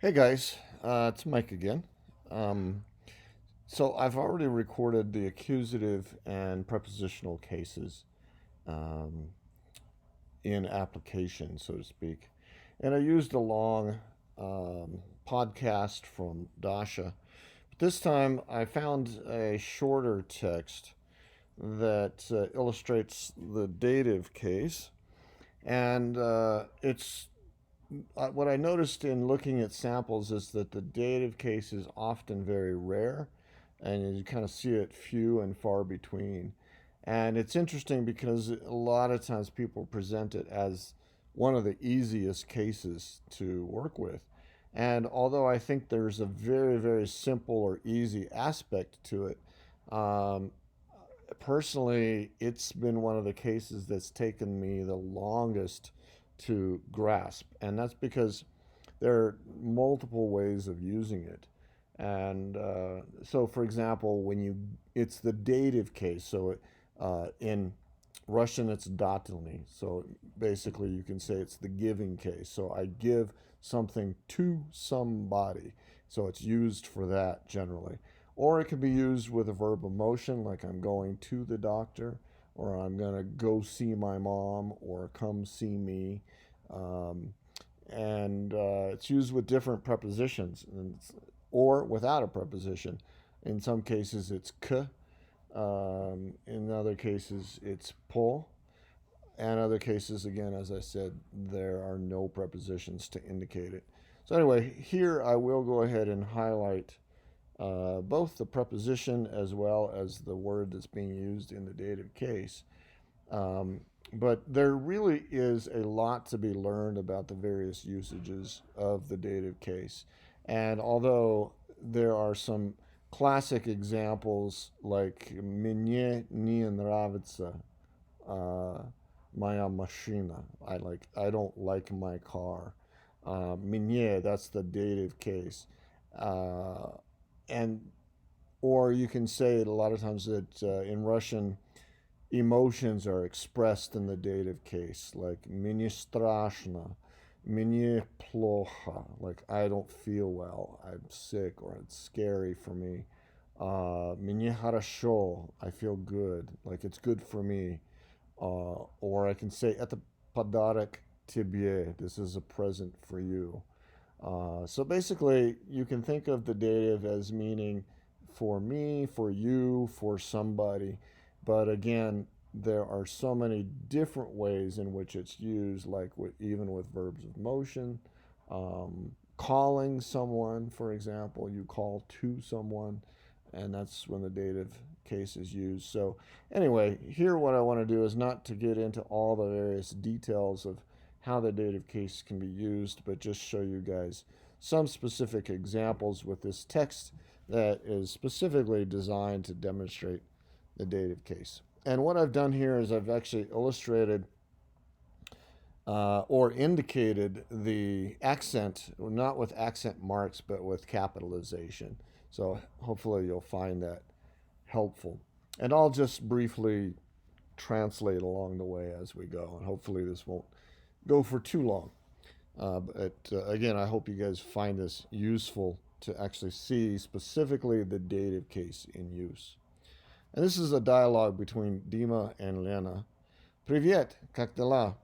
Hey guys, it's Mike again. Um, so I've already recorded the accusative and prepositional cases um, in application, so to speak. And I used a long podcast from Dasha. But this time I found a shorter text that illustrates the dative case. And it's what I noticed in looking at samples is that the dative case is often very rare, and you kind of see it few and far between. And it's interesting because a lot of times people present it as one of the easiest cases to work with. And although I think there's a very, very simple or easy aspect to it, um, personally, it's been one of the cases that's taken me the longest to grasp. And that's because there are multiple ways of using it. And so, for example, it's the dative case. So in Russian, it's datelny. So basically, you can say it's the giving case. So I give something to somebody. So it's used for that generally. Or it can be used with a verb of motion, like I'm going to the doctor, or I'm going to go see my mom, or come see me. Um, and it's used with different prepositions or without a preposition. In some cases, it's k. In other cases, it's po. And other cases, again, as I said, there are no prepositions to indicate it. So anyway, here I will go ahead and highlight both the preposition as well as the word that's being used in the dative case. Um, but there really is a lot to be learned about the various usages of the dative case. And although there are some classic examples like "Мне не нравится моя машина," I don't like my car. "Мне," that's the dative case. Uh, and or you can say it a lot of times that in Russian, emotions are expressed in the dative case, like "мне страшно," "мне плохо," like I don't feel well, I'm sick, or it's scary for me. "Мне хорошо," I feel good, like it's good for me. Or I can say "это подарок тебе," this is a present for you. So basically, you can think of the dative as meaning for me, for you, for somebody. But again, there are so many different ways in which it's used, like even with verbs of motion. Calling someone, for example, you call to someone, and that's when the dative case is used. So, anyway, here what I want to do is not to get into all the various details of how the dative case can be used, but just show you guys some specific examples with this text that is specifically designed to demonstrate the dative case. And what I've done here is I've actually illustrated or indicated the accent, not with accent marks, but with capitalization. So hopefully you'll find that helpful. And I'll just briefly translate along the way as we go, and hopefully this won't go for too long. But again, I hope you guys find this useful to actually see specifically the dative case in use. And this is a dialogue between Dima and Lena. Привет, как дела?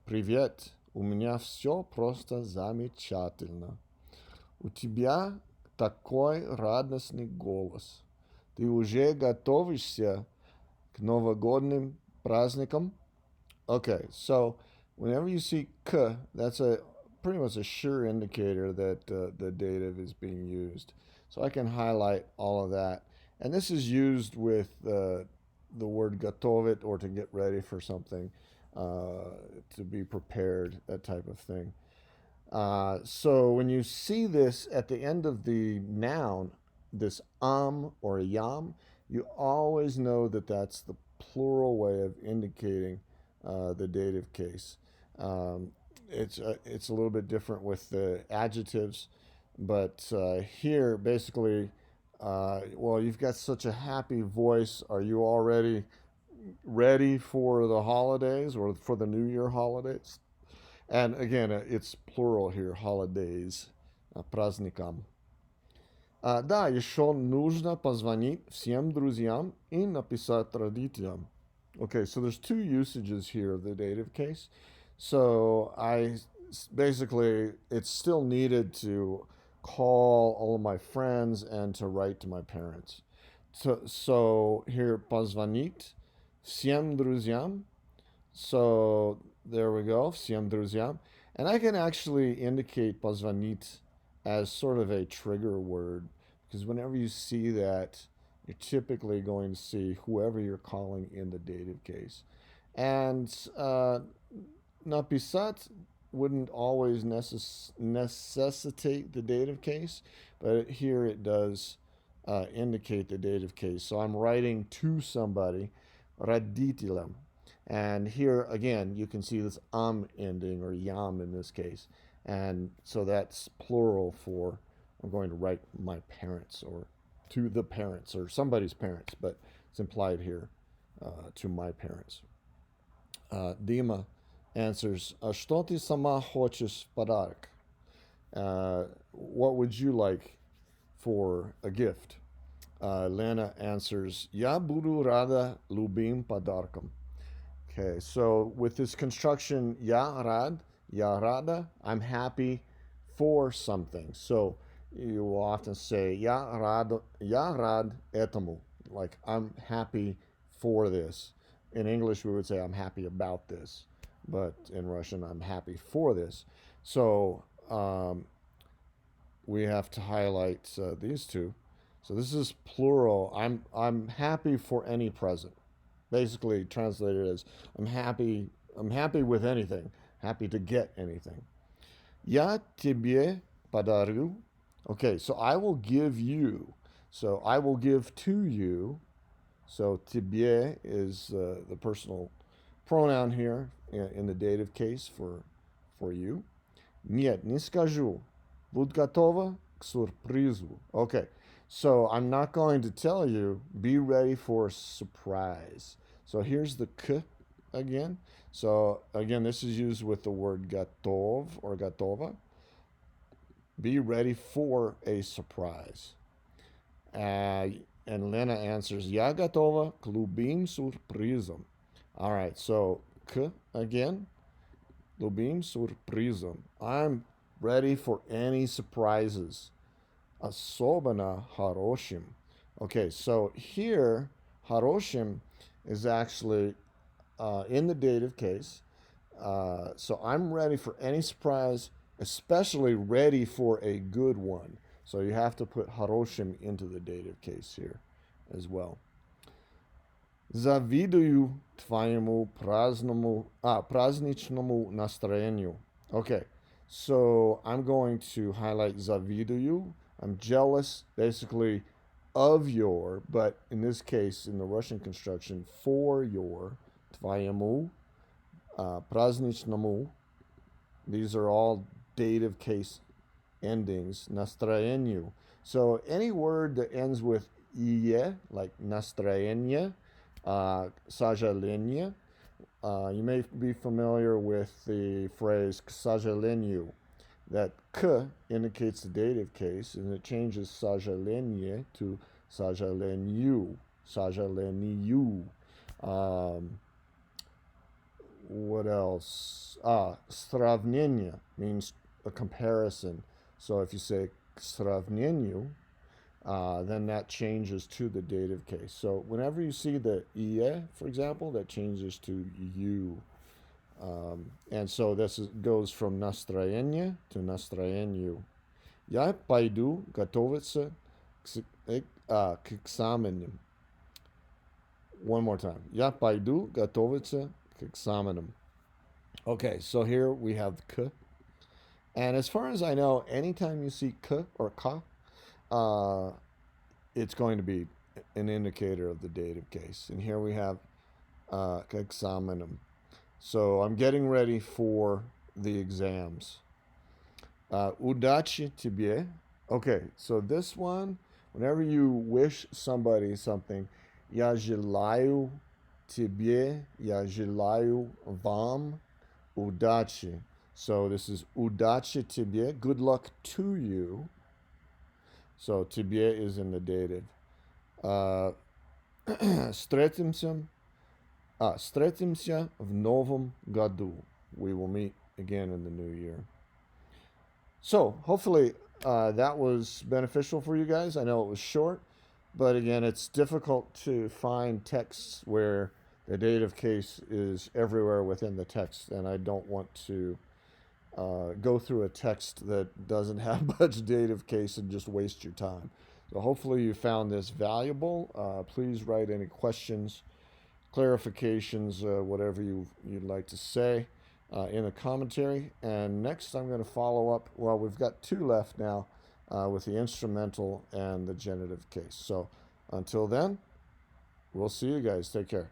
Привет, у меня все просто замечательно. У тебя такой радостный голос. Ты уже готовишься к новогодним праздникам? Okay, so whenever you see k, that's a pretty much a sure indicator that the dative is being used. So I can highlight all of that. And this is used with the word готовить, or to get ready for something, to be prepared, that type of thing. So when you see this at the end of the noun, this or yam, you always know that that's the plural way of indicating the dative case. Um, it's a little bit different with the adjectives, but here basically, well, you've got such a happy voice. Are you already ready for the holidays or for the New Year holidays? And again, it's plural here, holidays. праздникам. Да, еще нужно позвонить всем друзьям и написать родителям. Okay, so there's two usages here of the dative case. So basically, it's still needed to call all of my friends and to write to my parents. So here, позвонить всем друзьям. So there we go, всем друзьям. And I can actually indicate позвонить as sort of a trigger word because whenever you see that, you're typically going to see whoever you're calling in the dative case. And написать wouldn't always necessitate the dative case, but here it does indicate the dative case. So I'm writing to somebody, родителям. And here again, you can see this ending or yam in this case. And so that's plural for I'm going to write my parents or to the parents or somebody's parents, but it's implied here to my parents. Dima answers, что ты сама хочешь в подарок? What would you like for a gift? Lena answers, я буду рада любым подаркам. Okay, so with this construction, я рада, I'm happy for something. So you will often say, я рад этому. Like, I'm happy for this. In English, we would say, I'm happy about this. But in Russian, I'm happy for this. So we have to highlight these two. So this is plural. I'm happy for any present. Basically translated as I'm happy with anything, happy to get anything. Я тебе подарю. Okay, so I will give you. So I will give to you. So тебе is the personal pronoun here in the dative case for you. Нет, не скажу. Будь готова к сюрпризу. Okay, so I'm not going to tell you. Be ready for a surprise. So here's the k again. So again, this is used with the word готов or готова. Be ready for a surprise. And Lena answers, я готова к любым сюрпризам. All right, so k again. Любым сюрпризам. I'm ready for any surprises. Особенно хорошим. Okay, so here, хорошим is actually in the dative case. So I'm ready for any surprise, especially ready for a good one. So you have to put хорошим into the dative case here as well. Завидую твоему праздничному настроению. Okay, so I'm going to highlight завидую. I'm jealous, basically, of your, but in this case, in the Russian construction, for your, твоему, праздничному. These are all dative case endings, настроению. So any word that ends with ie, like настроение, сожаление. You may be familiar with the phrase к сожалению. That k indicates the dative case, and it changes сожаление to сожалению. Сожалению. What else? Сравнение means a comparison. So if you say к сравнению, then that changes to the dative case. So whenever you see the ie, for example, that changes to you. And so goes from настроение to настроению. Я пойду готовиться к экзаменам. One more time. Я пойду готовиться к экзаменам. Okay, so here we have k. And as far as I know, anytime you see k or ka, it's going to be an indicator of the dative case. And here we have к экзаменам. So I'm getting ready for the exams. Удачи тебе. Okay, so this one, whenever you wish somebody something, я желаю тебе, я желаю вам удачи. So this is udachi tibie, good luck to you. So tibie is in the dative. Uh, Встретимся, встретимся в новом году. We will meet again in the new year. So hopefully that was beneficial for you guys. I know it was short, but again, it's difficult to find texts where the dative case is everywhere within the text, and I don't want to go through a text that doesn't have much dative case and just waste your time. So hopefully you found this valuable. Please write any questions, clarifications, whatever you'd like to say in the commentary. And next I'm going to follow up. Well, we've got two left now with the instrumental and the genitive case. So until then, we'll see you guys. Take care.